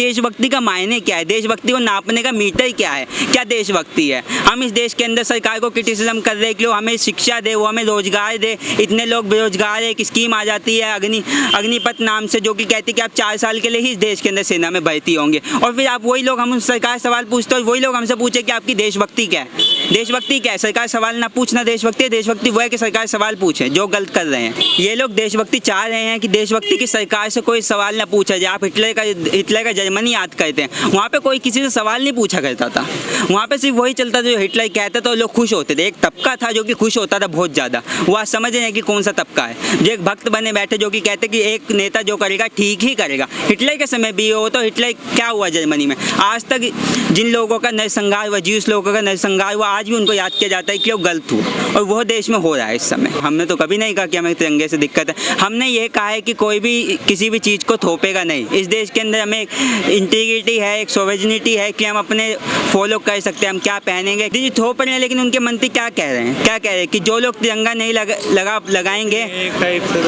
देशभक्ति का मायने क्या है, देशभक्ति को नापने का मीटर क्या है, क्या देशभक्ति है। हम इस देश के अंदर सरकार को क्रिटिसिज्म कर रहे हैं कि वो हमें शिक्षा दे, वो हमें रोजगार दे, इतने लोग बेरोजगार है। एक स्कीम आ जाती है अग्निपथ नाम से, जो कि कहती है कि आप 4 साल के लिए ही इस देश के अंदर सेना में भर्ती होंगे, और फिर आप वही लोग, हम सरकार सवाल पूछते हैं, वही लोग हमसे पूछे कि आपकी देशभक्ति क्या है। देशभक्ति क्या है? सरकार सवाल ना पूछना देशभक्ति है। देशभक्ति वो है कि सरकार सवाल पूछे, जो गलत कर रहे हैं ये लोग। देशभक्ति चाह रहे हैं कि देशभक्ति की सरकार से कोई सवाल ना पूछा जाए। आप हिटलर का जर्मनी याद करते हैं, वहाँ पे कोई किसी से सवाल नहीं पूछा करता था, वहाँ पे सिर्फ वही चलता था जो हिटलर कहता था और लोग खुश होते थे। एक तबका था जो कि खुश होता था बहुत ज़्यादा। वो आज समझ रहे हैं कि कौन सा तबका है, जो एक भक्त बने बैठे जो कि कहते कि एक नेता जो करेगा ठीक ही करेगा। हिटलर के समय भी हो तो हिटलर क्या हुआ जर्मनी में, आज तक जिन लोगों का नरसंहार हुआ, जिस लोगों का नरसंहार हुआ, आज भी उनको याद किया जाता है कि वो गलत हुआ, और वो देश में हो रहा है इस समय। हमने तो कभी नहीं कहा कि हमें तिरंगे से दिक्कत है। हमने ये कहा है कि कोई भी किसी भी चीज़ को थोपेगा नहीं। इस देश के अंदर हमें इंटीग्रिटी है, एक सोवेजनिटी है कि हम अपने फॉलो कर सकते हैं, हम क्या पहनेंगे। जी थोप रहे हैं, लेकिन उनके मंत्री क्या कह रहे हैं, क्या कह रहे हैं कि जो लोग तिरंगा नहीं लगाएंगे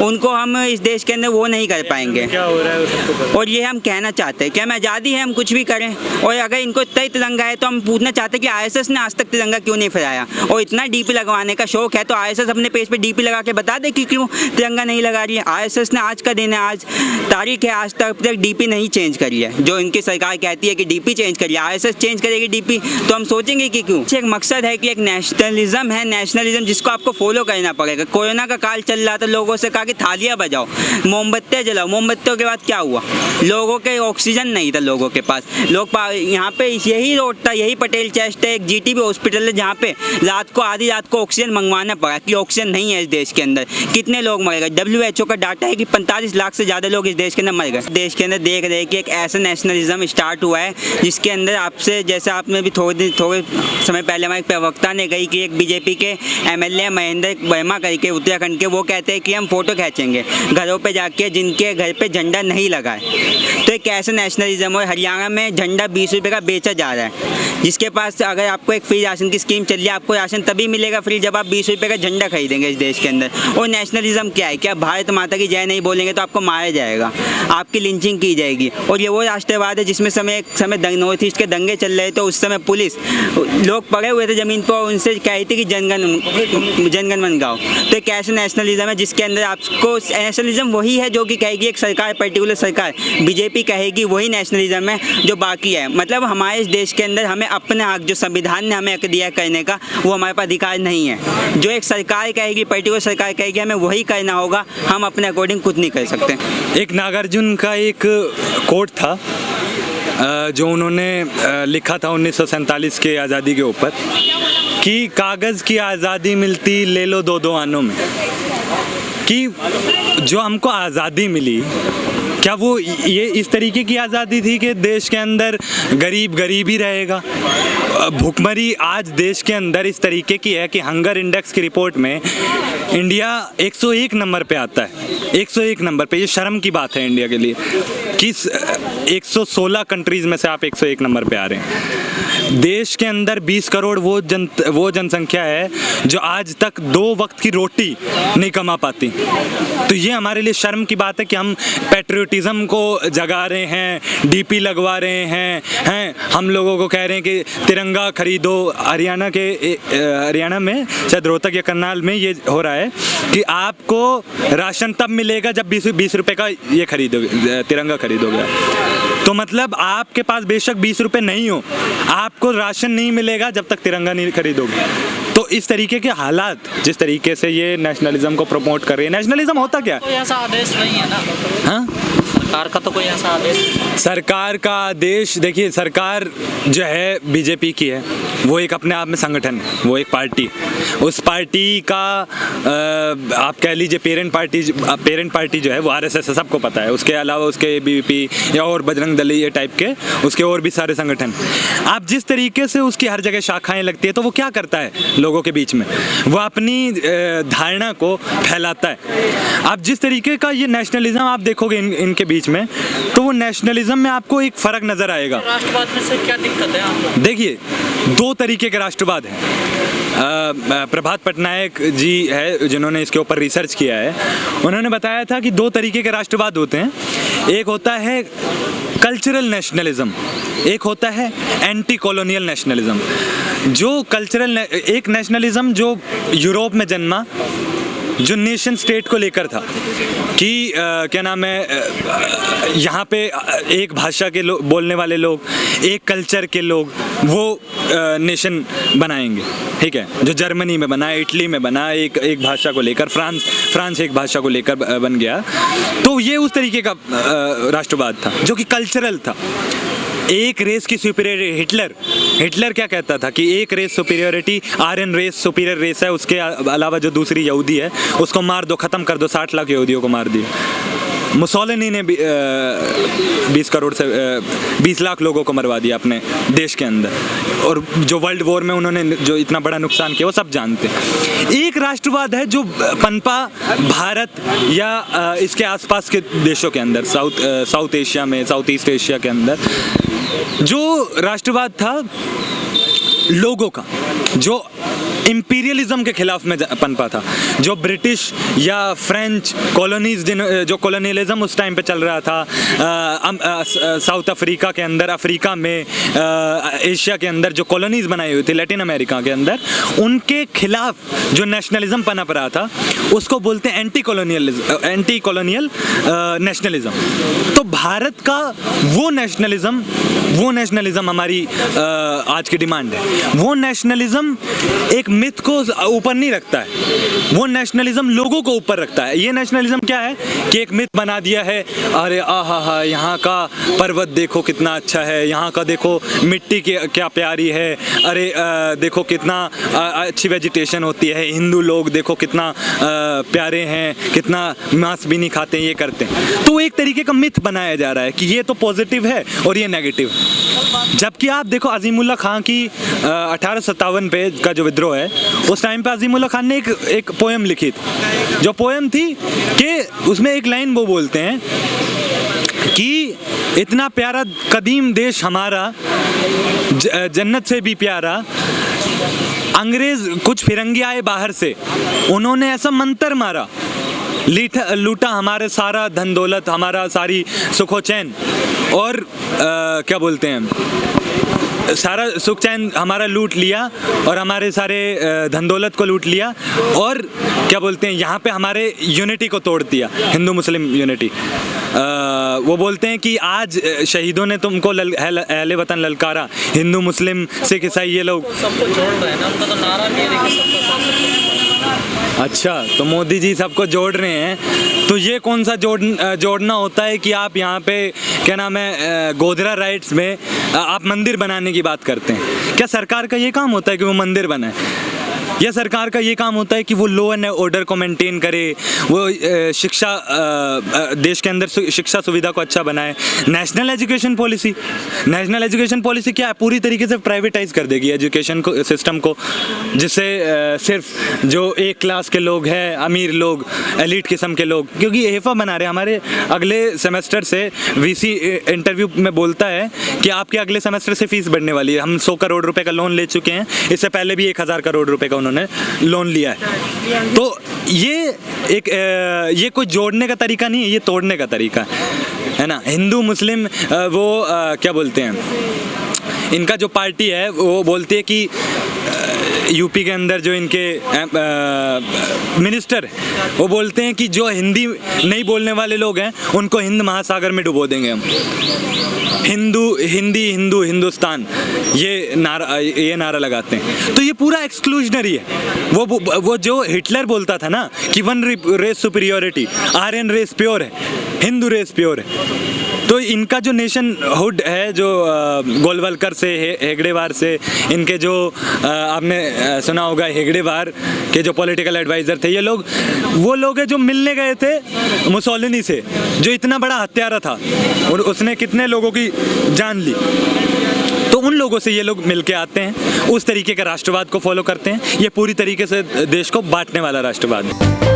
उनको हम इस देश के अंदर वो नहीं कर पाएंगे। क्या हो रहा है उसको, और ये हम कहना चाहते हैं कि हमें आज़ादी है, हम कुछ भी करें। और अगर इनको इतना तिरंगा है तो हम पूछना चाहते हैं कि आरएसएस ने आज तक तिरंगा क्यों नहीं फहराया। और इतना डीपी लगवाने का शौक है तो आरएसएस अपने पेज पे डीपी लगा के बता दे कि क्यों तिरंगा नहीं लगा रही है। आरएसएस ने आज का दिन है, आज तारीख है, आज तक डीपी नहीं चेंज करी है। जो इनकी सरकार कहती है कि डीपी चेंज करिए, आरएसएस चेंज करेगी डीपी, तो हम सोचेंगे कि क्यों। एक मकसद है कि एक नेशनलिज्म है, नेशनलिज्म जिसको आपको फॉलो करना पड़ेगा। कोरोना का काल चल रहा था, लोगों से कहा कि थालियां बजाओ, मोमबत्तियां जलाओ। मोमबत्तियों के बाद क्या हुआ, लोगों के ऑक्सीजन नहीं था लोगों के पास। लोग यहाँ पे यही रोड था, यही पटेल चेस्ट है, एक जीटीबी हॉस्पिटल है जहाँ पे रात को आधी रात को ऑक्सीजन मंगवाना पड़ा कि ऑक्सीजन नहीं है इस देश के अंदर। कितने लोग मर गए, WHO का डाटा है कि 45 लाख से ज़्यादा लोग इस देश के अंदर मर गए। देश के अंदर देख रहे हैं कि एक ऐसा नेशनलिज्म स्टार्ट हुआ है जिसके अंदर आपसे, जैसे आपने भी थोड़े समय पहले हमारे प्रवक्ता ने कही कि एक बीजेपी के MLA महेंद्र वर्मा करके उत्तराखंड के, वो कहते हैं कि हम फोटो खींचेंगे घरों पे जाके जिनके घर पे झंडा नहीं लगा है। तो एक ऐसा नेशनलिज्म है। हरियाणा में झंडा 20 रुपये का बेचा जा रहा है, जिसके पास अगर आपको एक फ्री राशन की स्कीम चल रही है, आपको राशन तभी मिलेगा फ्री जब आप 20 रुपये का झंडा खरीदेंगे इस देश के अंदर। और नेशनलिज्म क्या है, क्या भारत माता की जय नहीं बोलेंगे तो आपको मारा जाएगा, आपकी लिंचिंग की जाएगी। और ये वो राष्ट्रवाद है जिसमें एक समय नॉर्थ ईस्ट के दंगे चल रहे थे, उस समय पुलिस, लोग पड़े हुए थे ज़मीन पर, उनसे कही थी कि जनगण मन गाओ। तो एक ऐसा नेशनलिज्म है जिसके अंदर आपको, नेशनलिज्म वही है जो कि कहेगी एक सरकार, पर्टिकुलर सरकार बीजेपी कहेगी, वही नेशनलिज्म है जो बाकी है। मतलब हमारे इस देश के अंदर हमें अपना हक, जो संविधान ने हमें हक दिया करने का, वो हमारे पास अधिकार नहीं है। जो एक सरकार कहेगी, पर्टिकुलर सरकार कहेगी हमें वही करना होगा, हम अपने अकॉर्डिंग कुछ नहीं कर सकते। एक नागार्जुन का एक कोट था जो उन्होंने लिखा था 1947 के आज़ादी के ऊपर, कि कागज़ की आज़ादी मिलती ले लो 2-2 आनों में। कि जो हमको आज़ादी मिली, क्या वो ये इस तरीके की आज़ादी थी कि देश के अंदर गरीब गरीब ही रहेगा। भुखमरी आज देश के अंदर इस तरीके की है कि हंगर इंडेक्स की रिपोर्ट में इंडिया 101 नंबर पे आता है, 101 नंबर पे। ये शर्म की बात है इंडिया के लिए कि 116 कंट्रीज़ में से आप 101 नंबर पे आ रहे हैं। देश के अंदर 20 करोड़ वो जनसंख्या है जो आज तक 2 वक्त की रोटी नहीं कमा पाती। तो ये हमारे लिए शर्म की बात है कि हम पैट्रियोटिज़म को जगा रहे हैं, डीपी लगवा रहे हैं, हम लोगों को कह रहे हैं कि तिरंगा खरीदो। हरियाणा में शायद रोहतक या करनाल में ये हो रहा है कि आपको राशन तब मिलेगा जब 20 रुपये का ये खरीदोगे, तिरंगा खरीदोगे। तो मतलब आपके पास बेशक 20 रुपये नहीं हो, आपको राशन नहीं मिलेगा जब तक तिरंगा नहीं खरीदोगे। तो इस तरीके के हालात, जिस तरीके से ये नेशनलिज्म को प्रमोट कर रही है, नेशनलिज्म होता क्या है? कोई ऐसा आदेश नहीं है ना। हाँ, सरकार का तो कोई ऐसा आदेश, सरकार का आदेश, देखिए सरकार जो है बीजेपी की है, वो एक अपने आप में संगठन है, वो एक पार्टी। उस पार्टी का आप कह लीजिए पेरेंट पार्टी जो है वो आरएसएस है, सबको पता है। उसके अलावा उसके ABVP या और बजरंग दल, ये टाइप के उसके और भी सारे संगठन। आप जिस तरीके से उसकी हर जगह शाखाएं लगती है, तो वो क्या करता है लोगों के बीच में, वो अपनी धारणा को फैलाता है। आप जिस तरीके का ये नेशनलिज्म आप देखोगे इनके बीच में, तो वो नेशनलिज्म में आपको एक फ़र्क नज़र आएगा। राष्ट्रवाद में से क्या दिक्कत है आपको? देखिए, 2 तरीके के राष्ट्रवाद हैं। प्रभात पटनायक जी है जिन्होंने इसके ऊपर रिसर्च किया है, उन्होंने बताया था कि 2 तरीके के राष्ट्रवाद होते हैं। एक होता है कल्चरल नेशनलिज्म, एक होता है एंटी कॉलोनियल नेशनलिज्म। जो कल्चरल एक नेशनलिज्म जो यूरोप में जन्मा, जो नेशन स्टेट को लेकर था कि क्या नाम है, यहाँ पे एक भाषा के लोग बोलने वाले लोग, एक कल्चर के लोग वो नेशन बनाएंगे, ठीक है। जो जर्मनी में बना, इटली में बना, एक भाषा को लेकर, फ्रांस एक भाषा को लेकर बन गया। तो ये उस तरीके का राष्ट्रवाद था जो कि कल्चरल था। एक रेस की सुपीरियरिटी, हिटलर क्या कहता था कि एक race superiority, Aryan race superior race है, उसके अलावा जो दूसरी यहूदी है उसको मार दो, ख़त्म कर दो, 60 लाख यहूदियों को मार दिया। मुसोलिनी ने 20 लाख लोगों को मरवा दिया अपने देश के अंदर, और जो वर्ल्ड वॉर में उन्होंने जो इतना बड़ा नुकसान किया वो सब जानते हैं। एक राष्ट्रवाद है जो पनपा भारत या इसके आसपास के देशों के अंदर, साउथ एशिया में, साउथ ईस्ट एशिया के अंदर, जो राष्ट्रवाद था लोगों का, जो इम्पीरियलिज्म के खिलाफ में पनपा था, जो ब्रिटिश या फ्रेंच कॉलोनीज, जो कॉलोनियलिज्म उस टाइम पे चल रहा था साउथ अफ्रीका के अंदर, अफ्रीका में, एशिया के अंदर जो कॉलोनीज बनाई हुई थी, लैटिन अमेरिका के अंदर, उनके खिलाफ जो नेशनलिज्म पनप रहा था उसको बोलते हैं एंटी कॉलोनियल नेशनलिज्म। तो भारत का वो नेशनलिज्म हमारी आज की डिमांड है। वो नेशनलिज्म एक मिथ को ऊपर नहीं रखता है, वो नेशनलिज्म लोगों को ऊपर रखता है। ये नेशनलिज्म क्या है कि एक मिथ बना दिया है, अरे आहा यहाँ का पर्वत देखो कितना अच्छा है, यहाँ का देखो मिट्टी क्या प्यारी है, अरे देखो कितना अच्छी वेजिटेशन होती है, हिंदू लोग देखो कितना प्यारे हैं, कितना मांस भी नहीं खाते, ये करते हैं। तो एक तरीके का मिथ बनाया जा रहा है कि ये तो पॉजिटिव है और ये नेगेटिव है। जबकि आप देखो अजीमुल्ला खां की 1857 पे का जो विद्रोह है, उस टाइम पे अजीमुल्ला खान ने एक पोएम लिखी थी, जो पोएम थी कि उसमें एक लाइन वो बोलते हैं कि इतना प्यारा कदीम देश हमारा, जन्नत से भी प्यारा, अंग्रेज कुछ फिरंगी आए बाहर से, उन्होंने ऐसा मंतर मारा, लूटा हमारे सारा धन दौलत, हमारा सारी सुखो चैन, और क्या बोलते हैं, सारा सुख चैन हमारा लूट लिया और हमारे सारे धन दौलत को लूट लिया, और क्या बोलते हैं यहाँ पे हमारे यूनिटी को तोड़ दिया, हिंदू मुस्लिम यूनिटी। वो बोलते हैं कि आज शहीदों ने तुमको अहले वतन ललकारा, हिंदू मुस्लिम सिख ईसाई ये लोग सबको जोड़ रहे हैं ना, उनका तो नारा भी है कि सबका साथ सबका। अच्छा, तो मोदी जी सबको जोड़ रहे हैं, तो ये कौन सा जोड़ना होता है कि आप यहाँ पे क्या नाम है गोधरा राइट्स में आप मंदिर बनाने की बात करते हैं? क्या सरकार का ये काम होता है कि वो मंदिर बनाए, या सरकार का ये काम होता है कि वो लॉ एंड ऑर्डर को मेंटेन करे, वो शिक्षा देश के अंदर शिक्षा सुविधा को अच्छा बनाए? नेशनल एजुकेशन पॉलिसी क्या है? पूरी तरीके से प्राइवेटाइज कर देगी एजुकेशन को, सिस्टम को, जिससे सिर्फ जो एक क्लास के लोग हैं, अमीर लोग, एलिट किस्म के लोग, क्योंकि एफा बना रहे हमारे अगले सेमेस्टर से, वीसी इंटरव्यू में बोलता है कि आपके अगले सेमेस्टर से फीस बढ़ने वाली है। हम 100 करोड़ रुपए का लोन ले चुके हैं, इससे पहले भी 1000 करोड़ रुपए का उन्होंने लोन लिया है। तो ये कोई जोड़ने का तरीका नहीं है, ये तोड़ने का तरीका है ना। हिंदू मुस्लिम क्या बोलते हैं, इनका जो पार्टी है वो बोलती है कि यूपी के अंदर जो इनके मिनिस्टर वो बोलते हैं कि जो हिंदी नहीं बोलने वाले लोग हैं उनको हिंद महासागर में डुबो देंगे हम। हिंदुस्तान ये नारा लगाते हैं। तो ये पूरा एक्सक्लूजनरी है। वो जो हिटलर बोलता था ना कि one race superiority, Aryan race pure है, हिंदू रेस प्योर है। तो इनका जो नेशन हुड है, जो गोलवलकर से, हेगड़ेवार से, इनके जो आपने सुना होगा हेगड़ेवार के जो पॉलिटिकल एडवाइज़र थे, ये लोग वो लोग हैं जो मिलने गए थे मुसोलिनी से, जो इतना बड़ा हत्यारा था और उसने कितने लोगों की जान ली। तो उन लोगों से ये लोग मिल के आते हैं, उस तरीके का राष्ट्रवाद को फॉलो करते हैं। ये पूरी तरीके से देश को बांटने वाला राष्ट्रवाद है।